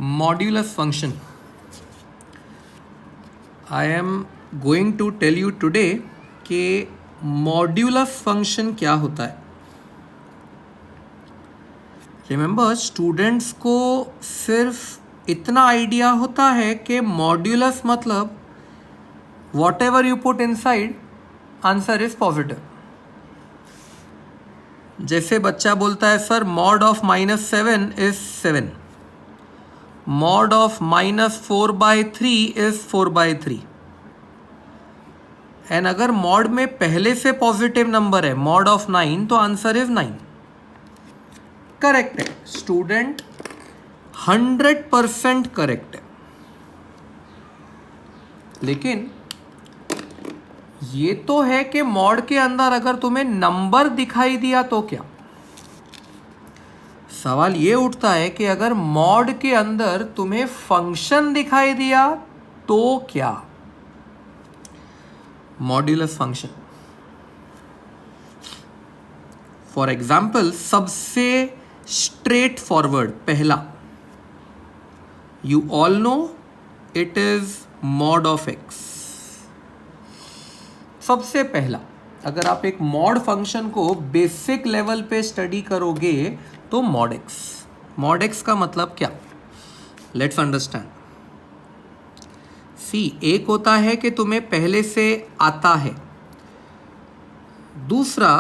Modulus function. I am going to tell you today कि modulus function क्या होता है. रिमेंबर, स्टूडेंट्स को सिर्फ इतना आइडिया होता है कि मॉड्यूलस मतलब what ever you put inside answer is positive. जैसे बच्चा बोलता है sir mod of -7 is 7, mod of -4/3 is 4/3. And अगर मॉड में पहले से पॉजिटिव नंबर है मॉड ऑफ 9 तो आंसर इज 9. करेक्ट है स्टूडेंट, 100% करेक्ट है. लेकिन ये तो है कि मॉड के अंदर अगर तुम्हें नंबर दिखाई दिया तो क्या. सवाल ये उठता है कि अगर मॉड के अंदर तुम्हें फंक्शन दिखाई दिया तो क्या. मॉड्यूलस फंक्शन फॉर एग्जाम्पल, सबसे स्ट्रेट फॉरवर्ड पहला, you all know it is mod of x. सबसे पहला, अगर आप एक मॉड फंक्शन को बेसिक लेवल पे स्टडी करोगे तो मॉड एक्स. मॉड एक्स का मतलब क्या, लेट्स अंडरस्टैंड. सी, एक होता है कि तुम्हें पहले से आता है, दूसरा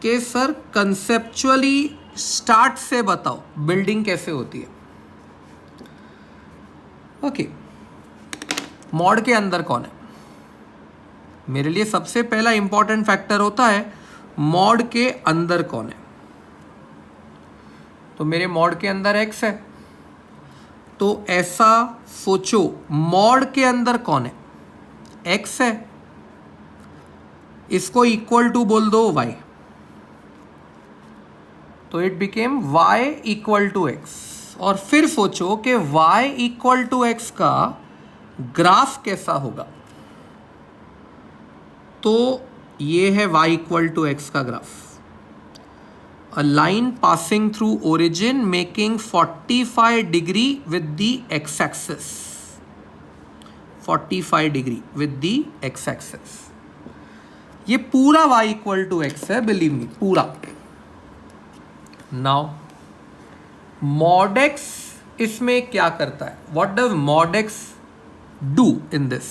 कि सर कंसेप्चुअली स्टार्ट से बताओ बिल्डिंग कैसे होती है. ओके, मॉड के अंदर कौन है. मेरे लिए सबसे पहला इंपॉर्टेंट फैक्टर होता है मॉड के अंदर कौन है. तो मेरे मॉड के अंदर एक्स है, तो ऐसा सोचो मॉड के अंदर कौन है, एक्स है, इसको इक्वल टू बोल दो वाई, तो it became y equal to x. और फिर सोचो कि y इक्वल टू एक्स का ग्राफ कैसा होगा. तो ये है y इक्वल टू एक्स का graph. A line passing through origin making 45 degree with the x-axis. 45 degree with the x-axis. ये पूरा y इक्वल टू एक्स है, बिलीव मी, पूरा. नाउ mod x इसमें क्या करता है, what does mod x do in this.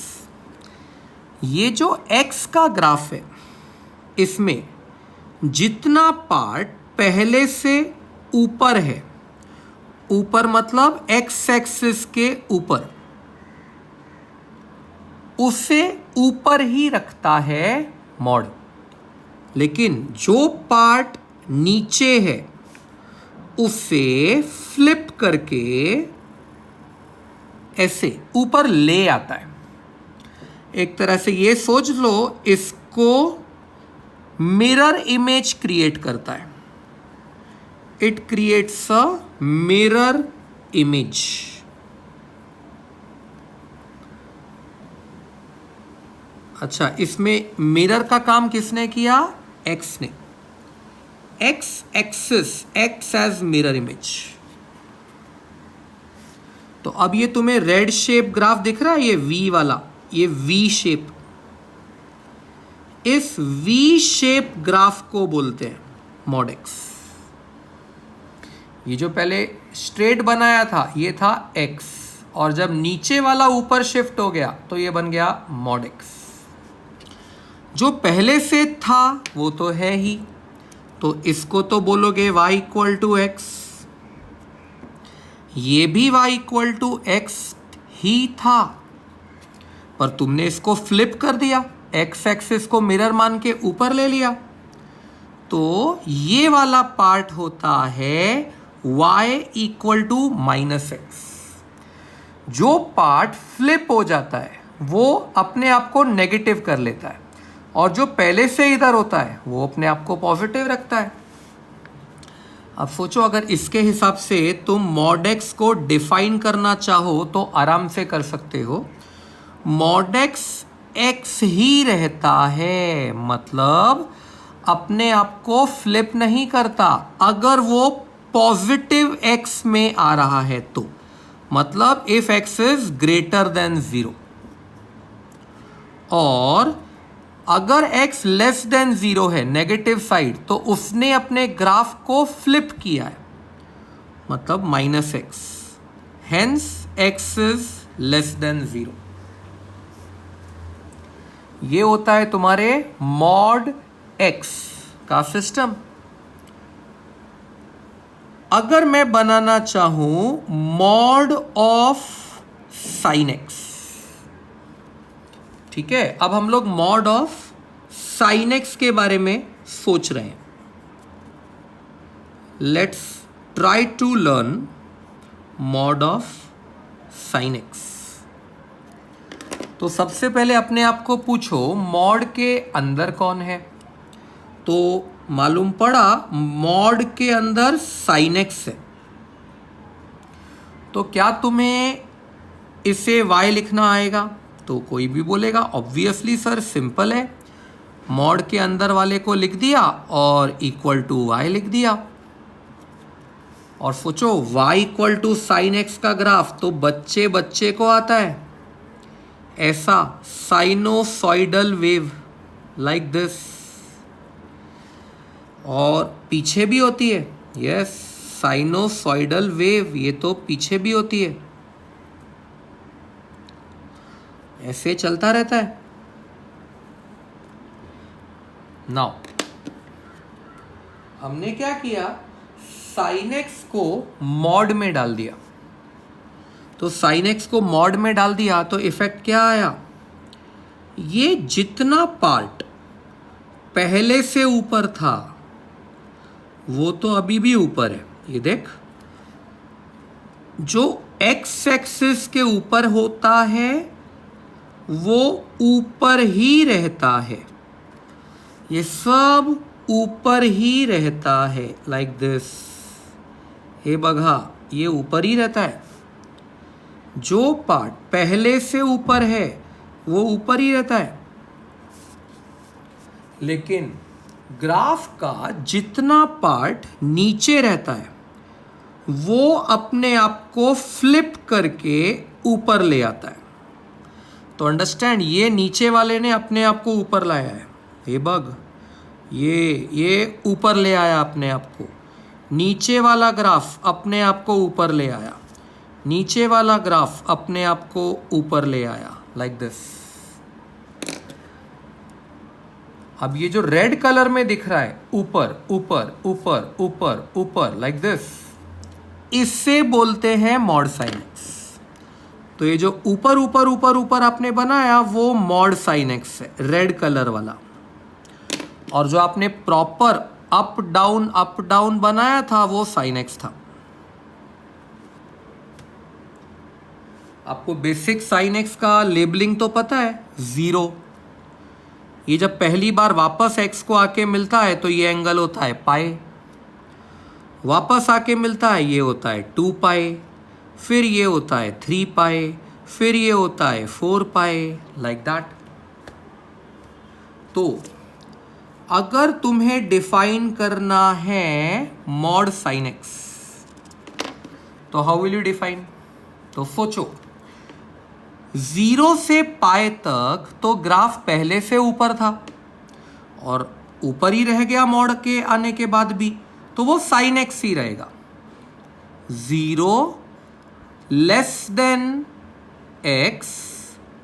ये जो x का ग्राफ है इसमें जितना पार्ट पहले से ऊपर है, ऊपर मतलब x एक्सिस के ऊपर, उसे ऊपर ही रखता है मॉड. लेकिन जो पार्ट नीचे है उसे फ्लिप करके ऐसे ऊपर ले आता है. एक तरह से ये सोच लो, इसको मिरर इमेज क्रिएट करता है. It creates a mirror image. अच्छा, इसमें मिरर का काम किसने किया, एक्स ने. X axis, x as mirror image. तो अब ये तुम्हें रेड शेप ग्राफ दिख रहा है, ये वी वाला, ये वी शेप. इस वी शेप ग्राफ को बोलते हैं मॉड एक्स. ये जो पहले स्ट्रेट बनाया था ये था एक्स, और जब नीचे वाला ऊपर शिफ्ट हो गया तो ये बन गया मॉड एक्स. जो पहले से था वो तो है ही, तो इसको तो बोलोगे y इक्वल टू एक्स. ये भी y इक्वल टू एक्स ही था, पर तुमने इसको फ्लिप कर दिया, x एक्सिस को मिरर मान के ऊपर ले लिया. तो ये वाला पार्ट होता है y इक्वल टू -x. जो पार्ट फ्लिप हो जाता है वो अपने आप को नेगेटिव कर लेता है, और जो पहले से इधर होता है वो अपने आप को पॉजिटिव रखता है. अब सोचो, अगर इसके हिसाब से तुम मॉड एक्स को डिफाइन करना चाहो तो आराम से कर सकते हो. मॉड एक्स एक्स ही रहता है, मतलब अपने आप को फ्लिप नहीं करता. अगर वो पॉजिटिव x में आ रहा है तो मतलब if x is greater than 0, और अगर x लेस देन 0 है नेगेटिव साइड तो उसने अपने ग्राफ को फ्लिप किया है, मतलब -x, hence x is less than 0। ये होता है तुम्हारे मॉड x का सिस्टम। अगर मैं बनाना चाहूं मॉड ऑफ साइन x, ठीक है, अब हम लोग मॉड ऑफ साइन x के बारे में सोच रहे हैं। Let's try to learn mod of sine x। तो सबसे पहले अपने आप को पूछो मॉड के अंदर कौन है, तो मालूम पड़ा मॉड के अंदर साइन x है। तो क्या तुम्हें इसे y लिखना आएगा? तो कोई भी बोलेगा ऑब्वियसली सर सिंपल है, मॉड के अंदर वाले को लिख दिया और इक्वल टू y लिख दिया। और सोचो y equal to sine x का ग्राफ तो बच्चे बच्चे को आता है, ऐसा साइनोसॉइडल वेव लाइक दिस, और पीछे भी होती है, यस साइनोसॉइडल वेव, ये तो पीछे भी होती है, ऐसे चलता रहता है। नाउ हमने क्या किया, साइन एक्स को मॉड में डाल दिया। तो साइन एक्स को मॉड में डाल दिया तो इफेक्ट क्या आया, ये जितना पार्ट पहले से ऊपर था वो तो अभी भी ऊपर है। ये देख, जो एक्स एक्सिस के ऊपर होता है वो ऊपर ही रहता है, ये सब ऊपर ही रहता है लाइक दिस। हे बघा, ये ऊपर ही रहता है, जो पार्ट पहले से ऊपर है वो ऊपर ही रहता है। लेकिन ग्राफ का जितना पार्ट नीचे रहता है वो अपने आप को फ्लिप करके ऊपर ले आता है। तो अंडरस्टैंड, ये नीचे वाले ने अपने आप को ऊपर लाया है, हे बग, ये ऊपर ले आया अपने आप को। नीचे वाला ग्राफ अपने आप को ऊपर ले आया, नीचे वाला ग्राफ अपने आप को ऊपर ले आया लाइक दिस। अब ये जो रेड कलर में दिख रहा है ऊपर ऊपर ऊपर ऊपर ऊपर लाइक दिस, इससे बोलते हैं मॉड साइन एक्स। तो ये जो ऊपर ऊपर ऊपर ऊपर आपने बनाया वो मॉड साइन एक्स है, रेड कलर वाला। और जो आपने प्रॉपर अप डाउन बनाया था वो साइन एक्स था। आपको बेसिक साइन एक्स का लेबलिंग तो पता है, 0। ये जब पहली बार वापस x को आके मिलता है तो ये एंगल होता है पाई, वापस आके मिलता है ये होता है 2 पाई, फिर ये होता है 3 पाई, फिर ये होता है 4 पाई लाइक दैट। तो अगर तुम्हें डिफाइन करना है मॉड साइन एक्स तो हाउ विल यू डिफाइन? तो सोचो 0 से पाई तक तो ग्राफ पहले से ऊपर था और ऊपर ही रह गया मॉड के आने के बाद भी, तो वो साइन एक्स ही रहेगा। 0 less than x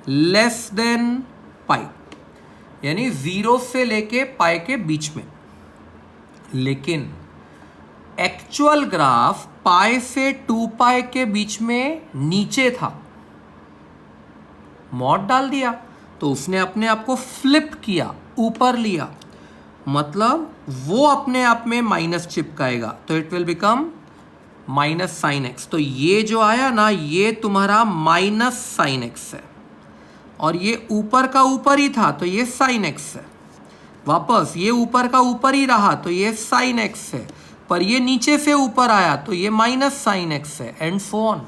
less than pi, यानी 0 से लेके पाई के बीच में। लेकिन एक्चुअल ग्राफ पाई से 2 पाई के बीच में नीचे था, मॉड डाल दिया तो उसने अपने आप को फ्लिप किया, ऊपर लिया, मतलब वो अपने आप में माइनस चिपकाएगा, तो it will become minus sine x. तो ये जो आया ना, ये तुम्हारा माइनस साइन एक्स है, और ये ऊपर का ऊपर ही था तो ये साइन एक्स है। वापस ये ऊपर का ऊपर ही रहा तो ये साइन एक्स है, पर ये नीचे से ऊपर आया तो ये माइनस साइन एक्स है, एंड सो ऑन।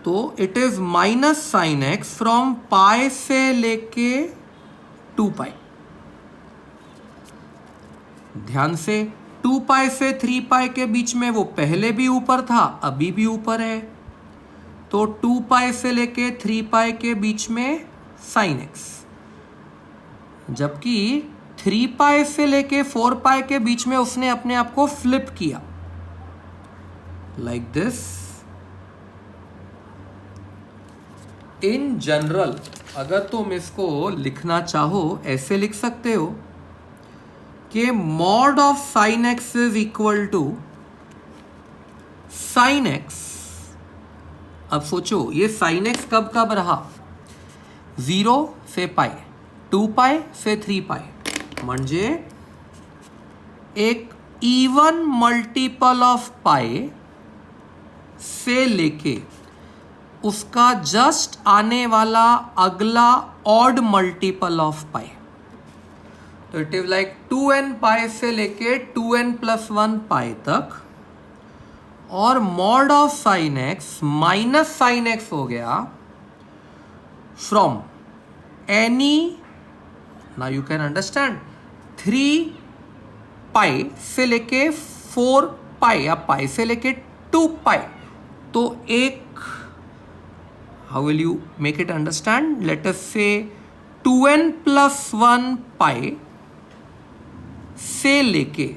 तो it is minus sine x from pi से लेके 2 पाई। ध्यान से, 2 पाई से 3 पाई के बीच में वो पहले भी ऊपर था, अभी भी ऊपर है। तो 2 पाई से लेके 3 पाई के बीच में साइन एक्स, जबकि 3 पाई से लेके 4 पाई के बीच में उसने अपने आप को फ्लिप किया, लाइक दिस। इन जनरल अगर तुम इसको लिखना चाहो ऐसे लिख सकते हो कि mod of sine x is equal to sine x. अब सोचो ये साइन एक्स कब कब रहा, 0 से पाई, 2 पाई से 3 पाई, म्हणजे एक इवन मल्टीपल ऑफ पाई से लेके उसका जस्ट आने वाला अगला ऑड मल्टीपल ऑफ पाई। तो इट इज लाइक 2n पाई से लेके 2n+1 पाई तक, और mod of sine x minus sine x हो गया from any, now you can understand, 3 पाई से लेके 4 पाई या पाई से लेके 2 पाई। तो एक, how will you make it understand? Let us say 2n+1 पाई से लेके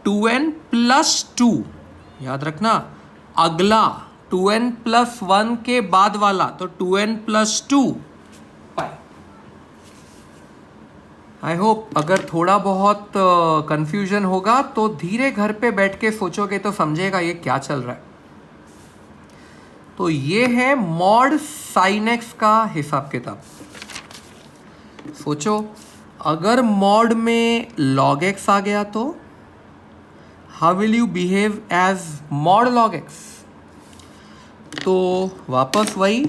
2n+2, याद रखना अगला 2n+1 के बाद वाला, तो 2n+2 पाई। आई होप अगर थोड़ा बहुत कंफ्यूजन होगा तो धीरे घर पे बैठ के सोचोगे तो समझेगा ये क्या चल रहा है। तो ये है मॉड साइन एक्स का हिसाब किताब। सोचो अगर मॉड में लॉग एक्स आ गया तो how will you behave as mod log x. तो वापस वही,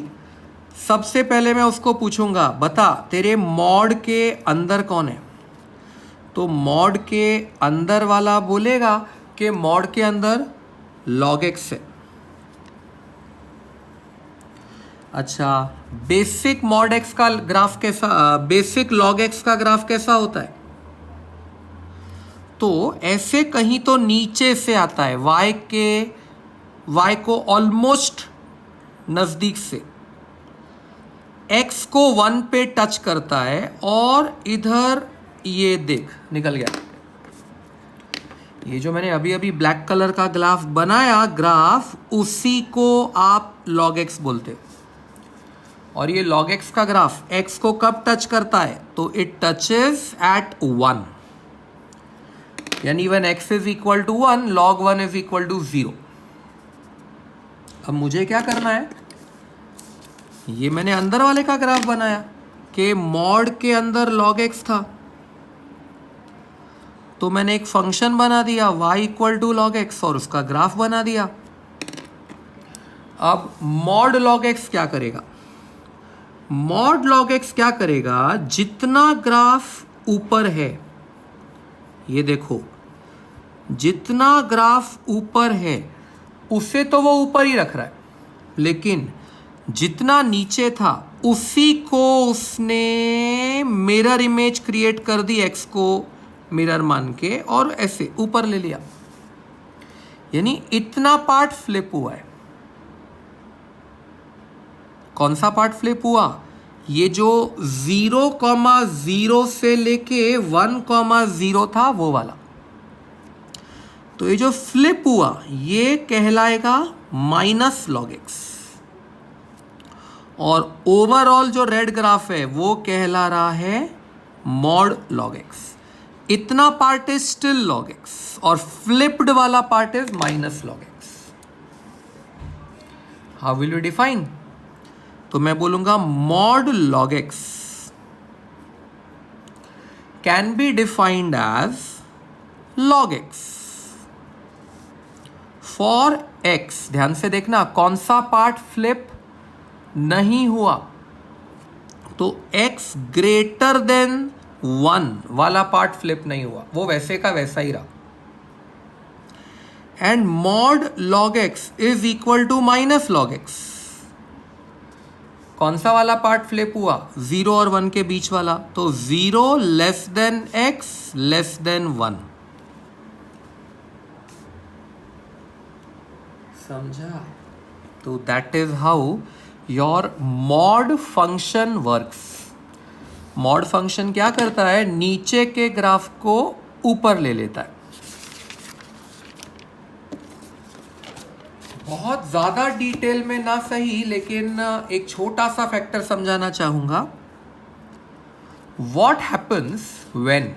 सबसे पहले मैं उसको पूछूंगा बता तेरे मॉड के अंदर कौन है। तो मॉड के अंदर वाला बोलेगा कि मॉड के अंदर लॉग एक्स है। अच्छा, बेसिक मॉड एक्स का ग्राफ कैसा, बेसिक लॉग एक्स का ग्राफ कैसा होता है? तो ऐसे कहीं तो नीचे से आता है, y को ऑलमोस्ट नजदीक से, x को 1 पे टच करता है, और इधर ये देख निकल गया। ये जो मैंने अभी अभी ब्लैक कलर का ग्राफ बनाया, ग्राफ उसी को आप log x बोलते हो। और ये log x का ग्राफ x को कब टच करता है? तो इट टचेस एट 1, यानी when x is equal to 1 log 1 is equal to 0। अब मुझे क्या करना है, ये मैंने अंदर वाले का ग्राफ बनाया कि मॉड के अंदर log x था, तो मैंने एक फंक्शन बना दिया y equal to log x और उसका ग्राफ बना दिया। अब मॉड log x क्या करेगा? मॉड log x क्या करेगा, जितना ग्राफ ऊपर है, ये देखो जितना ग्राफ ऊपर है उसे तो वो ऊपर ही रख रहा है, लेकिन जितना नीचे था उसी को उसने मिरर इमेज क्रिएट कर दी, x को मिरर मान के, और ऐसे ऊपर ले लिया। यानी इतना पार्ट फ्लिप हुआ है। कौन सा पार्ट फ्लिप हुआ? ये जो 0,0 से लेके 1,0 था वो वाला। तो ये जो फ्लिप हुआ ये कहलाएगा माइनस log x, और ओवरऑल जो रेड ग्राफ है वो कहला रहा है मॉड log x। इतना part is still log x और फ्लिप्ड वाला part is minus log x। How will you define? तो मैं बोलूंगा mod log x can be defined as log x for x। ध्यान से देखना कौन सा पार्ट फ्लिप नहीं हुआ, तो x ग्रेटर देन 1 वाला पार्ट फ्लिप नहीं हुआ, वो वैसे का वैसा ही रहा। And mod log x is equal to minus log x। कौन सा वाला पार्ट फ्लिप हुआ? 0 और 1 के बीच वाला, तो 0 less than x less then 1। समझा? तो that is how your mod function works. Mod function क्या करता है? नीचे के ग्राफ को ऊपर ले लेता है. बहुत ज्यादा डिटेल में ना सही, लेकिन एक छोटा सा फैक्टर समझाना चाहूंगा. What happens when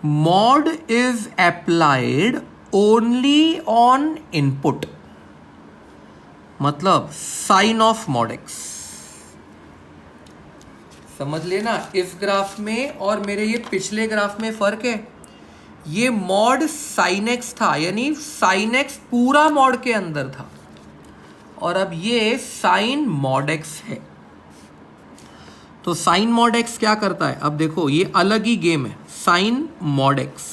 mod is applied only on input, मतलब साइन ऑफ mod x. समझ लेना, इस ग्राफ में और मेरे ये पिछले ग्राफ में फर्क है. ये मॉड साइन एक्स था, यानी साइन एक्स पूरा मॉड के अंदर था, और अब ये साइन मॉड एक्स है. तो साइन मॉड एक्स क्या करता है? अब देखो, ये अलग ही गेम है. साइन मॉड एक्स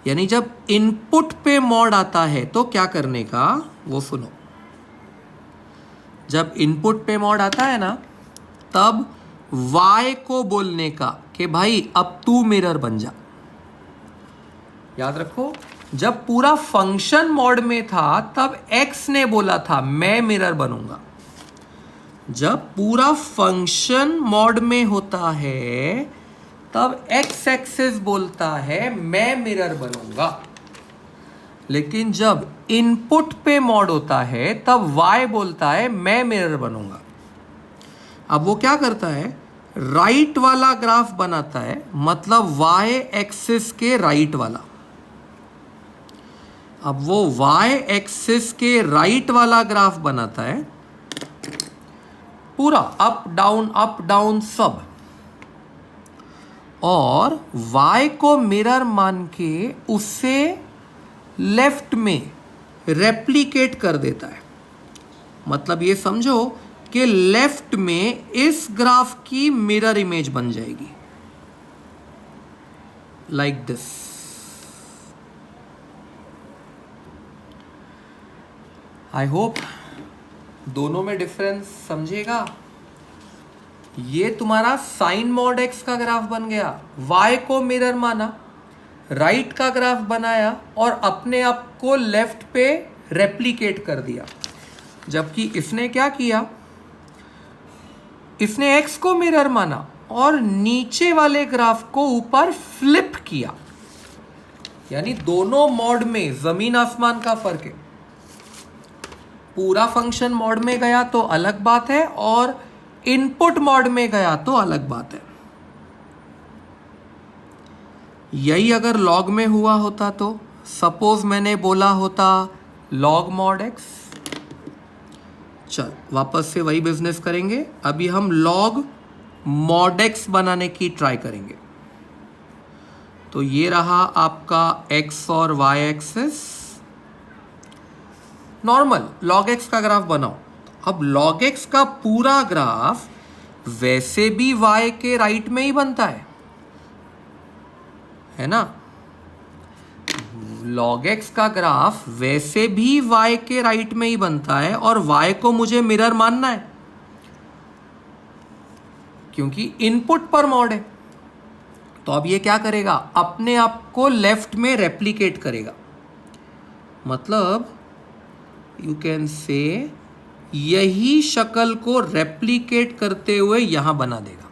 यानी जब इनपुट पे मॉड आता है तो क्या करने का, वो सुनो. जब इनपुट पे मॉड आता है ना, तब y को बोलने का कि भाई अब तू मिरर बन जा. याद रखो, जब पूरा फंक्शन मॉड में था तब x ने बोला था मैं मिरर बनूंगा. जब पूरा फंक्शन मॉड में होता है तब x एक्सिस बोलता है मैं मिरर बनूंगा. लेकिन जब इनपुट पे मॉड होता है तब y बोलता है मैं मिरर बनूंगा. अब वो क्या करता है? राइट वाला ग्राफ बनाता है, मतलब y एक्सिस के राइट वाला. अब वो y एक्सिस के राइट वाला ग्राफ बनाता है, पूरा अप डाउन सब, और y को मिरर मान के उससे लेफ्ट में रेप्लिकेट कर देता है. मतलब ये समझो कि लेफ्ट में इस ग्राफ की मिरर इमेज बन जाएगी, लाइक दिस. आई होप दोनों में डिफरेंस समझेगा. ये तुम्हारा साइन मॉड एक्स का ग्राफ बन गया, y को मिरर माना, राइट का ग्राफ बनाया और अपने आप को लेफ्ट पे रेप्लिकेट कर दिया. जबकि इसने क्या किया? इसने x को मिरर माना और नीचे वाले ग्राफ को ऊपर फ्लिप किया. यानी दोनों मॉड में जमीन आसमान का फर्क है. पूरा फंक्शन मॉड में गया तो अलग बात है, और इनपुट मॉड में गया तो अलग बात है. यही अगर लॉग में हुआ होता तो सपोज मैंने बोला होता लॉग मॉड एक्स. चल वापस से वही बिजनेस करेंगे. अभी हम लॉग मॉड एक्स बनाने की ट्राई करेंगे. तो ये रहा आपका x और y axis. Normal log x का ग्राफ बनाओ. अब log x का पूरा ग्राफ वैसे भी y के राइट में ही बनता है ना. log x का ग्राफ वैसे भी y के राइट में ही बनता है, और y को मुझे मिरर मानना है क्योंकि इनपुट पर मॉड है. तो अब ये क्या करेगा? अपने आप को लेफ्ट में रेप्लिकेट करेगा. मतलब यू कैन से यही शक्ल को रेप्लिकेट करते हुए यहां बना देगा.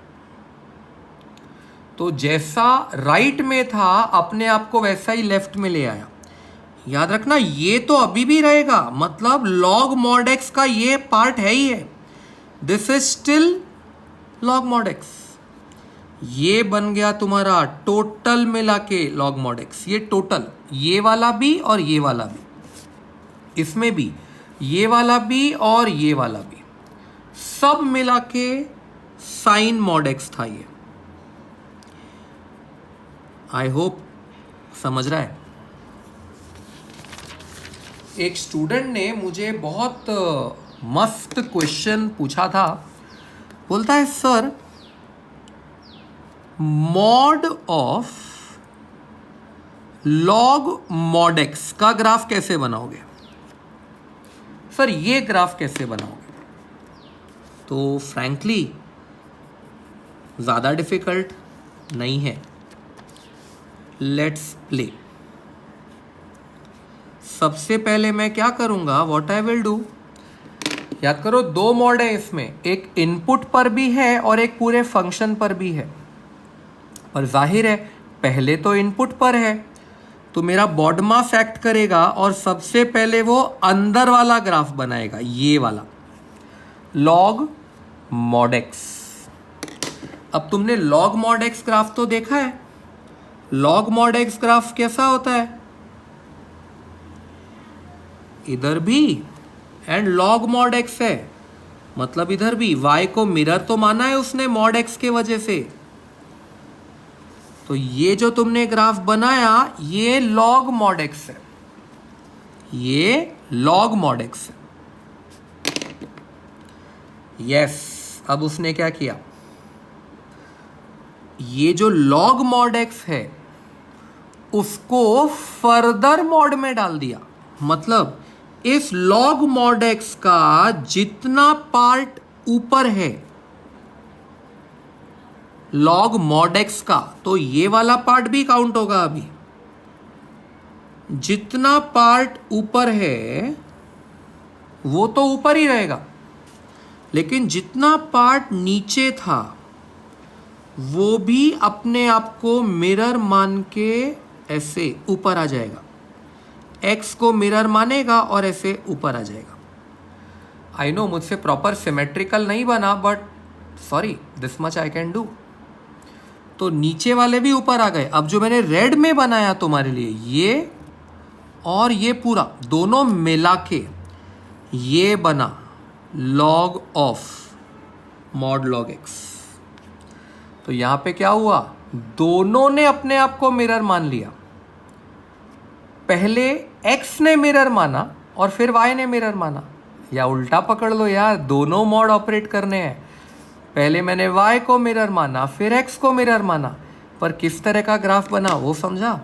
तो जैसा राइट में था अपने आप को वैसा ही लेफ्ट में ले आया. याद रखना, ये तो अभी भी रहेगा, मतलब log mod x का ये पार्ट है ही है. This is still log mod x. ये बन गया तुम्हारा टोटल मिला के log mod x. ये टोटल, ये वाला भी और ये वाला भी, इसमें भी ये वाला भी और ये वाला भी, सब मिला के साइन मॉड एक्स था ये. आई होप समझ रहा है. एक स्टूडेंट ने मुझे बहुत मस्त क्वेश्चन पूछा था. बोलता है sir, mod of log mod x का ग्राफ कैसे बनाओगे? सर ये ग्राफ कैसे बनाओगे? तो फ्रैंकली ज़्यादा डिफिकल्ट नहीं है. Let's play. सबसे पहले मैं क्या करूंगा, व्हाट आई विल डू, याद करो दो मोड है इसमें, एक इनपुट पर भी है और एक पूरे फंक्शन पर भी है। पर जाहिर है पहले तो इनपुट पर है, तो मेरा बॉडमास एक्ट करेगा और सबसे पहले वो अंदर वाला ग्राफ बनाएगा, ये वाला लॉग मॉड एक्स। अब तुमने लॉग मॉड एक्स ग्राफ तो देखा है, लॉग मॉड एक्स ग्राफ कैसा होता है, इधर भी एंड लॉग मॉड एक्स है, मतलब इधर भी y को मिरर तो माना है उसने मॉड एक्स के वजह से। तो ये जो तुमने ग्राफ बनाया ये लॉग मॉड एक्स है, ये लॉग मॉड एक्स है। यस, अब उसने क्या किया, ये जो लॉग मॉड एक्स है उसको फर्दर मॉड में डाल दिया, मतलब इस लॉग मॉड एक्स का जितना पार्ट ऊपर है लॉग मॉड एक्स का, तो ये वाला पार्ट भी काउंट होगा। अभी जितना पार्ट ऊपर है वो तो ऊपर ही रहेगा, लेकिन जितना पार्ट नीचे था वो भी अपने आप को मिरर मान के ऐसे ऊपर आ जाएगा, x को मिरर मानेगा और ऐसे ऊपर आ जाएगा। आई नो मुझसे प्रॉपर सिमेट्रिकल नहीं बना, but sorry this much I can do. तो नीचे वाले भी ऊपर आ गए। अब जो मैंने रेड में बनाया तुम्हारे लिए, ये और ये पूरा दोनों मिला के ये बना log of mod log x. तो यहां पे क्या हुआ, दोनों ने अपने आप को मिरर मान लिया। पहले x ने मिरर माना और फिर y ने मिरर माना, या उल्टा पकड़ लो यार, दोनों मॉड ऑपरेट करने हैं। पहले मैंने y को मिरर माना फिर x को मिरर माना, पर किस तरह का ग्राफ बना वो समझा।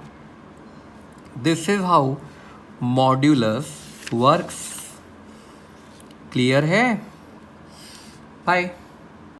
This is how modulus works. Clear है? बाय।